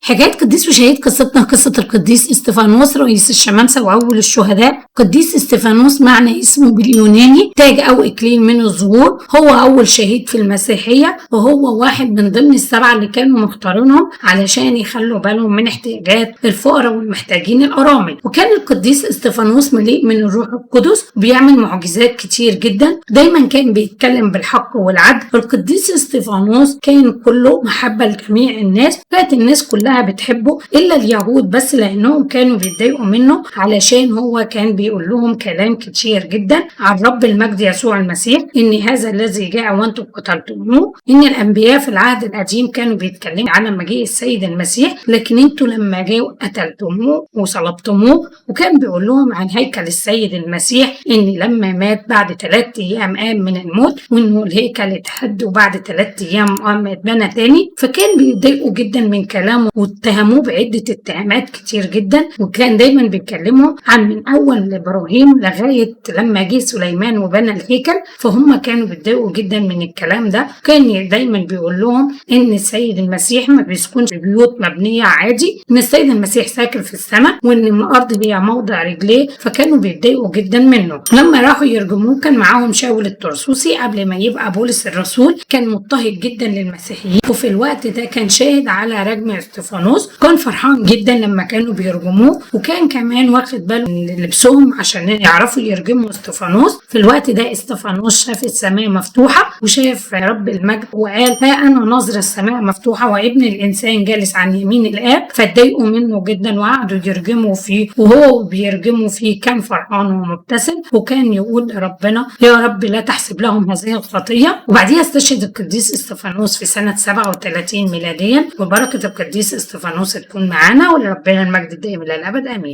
حكاية قديس وشهيد قصتنا قصة القديس استفانوس رئيس الشمامسة وأول الشهداء. قديس استفانوس معنى اسمه باليوناني تاج أو إكليل من الزهور. هو أول شهيد في المسيحية، وهو واحد من ضمن السبعة اللي كانوا مختارينهم علشان يخلوا بالهم من احتياجات الفقراء والمحتاجين الأرامل. وكان القديس استفانوس مليء من الروح القدس وبيعمل معجزات كتير جدا، دايما كان بيتكلم بالحق والعدل. القديس استفانوس كان كله محبة لجميع الناس، كانت الناس كلها بتحبه إلا اليهود بس، لأنهم كانوا بيتضايقوا منه علشان هو كان بيقول لهم كلام كتير جدا عن رب المجد يسوع المسيح، إن هذا الذي جاء وأنتم قتلتموه، إن الأنبياء في العهد القديم كانوا بيتكلموا على مجيء السيد المسيح، لكن أنتوا لما جاءوا قتلتموه وصلبتموه. وكان بيقول لهم عن هيكل السيد المسيح إن لما مات بعد 3 أيام قام من الموت، وإنه الهيكل اتهد وبعد 3 أيام قام اتبنى تاني. فكان بيتضايقوا جدا من كلامه واتهموه بعدة اتهامات كتير جدا، وكان دايما بيتكلموا عن من أول إبراهيم لغاية لما جه سليمان وبنى الهيكل، فهم كانوا بيتضايقوا جدا من الكلام ده. كان دايما بيقول لهم إن السيد المسيح ما بيسكنش في بيوت مبنية عادي، إن السيد المسيح ساكن في السماء، وإن الأرض هي موضع رجليه. فكانوا بيتضايقوا جدا منه. لما راحوا يرجموه كان معاهم شاول الطرسوسي قبل ما يبقى بولس الرسول، كان مضطهد جدا للمسيحيين، وفي الوقت ده كان شاهد على رجم استفانوس. كان فرحان جدا لما كانوا بيرجموه، وكان كمان واخد باله من لبسهم عشان يعرفوا يرجموا استفانوس. في الوقت ده استفانوس شاف السماء مفتوحة وشاف رب المجد وقال: ها أنا ناظر السماء مفتوحة وابن الإنسان جالس عن يمين الآب. فاتضايقوا منه جدا وقعدوا يرجموا فيه، وهو بيرجموا فيه كان فرحان ومبتسم، وكان يقول لربنا: يا رب لا تحسب لهم هذه الخطية. وبعديها استشهد القديس استفانوس في سنة 37 ميلاديا. وبركة القديس استفانوس تكون معانا، ولربنا المجد الدائم إلى الأبد، آمين.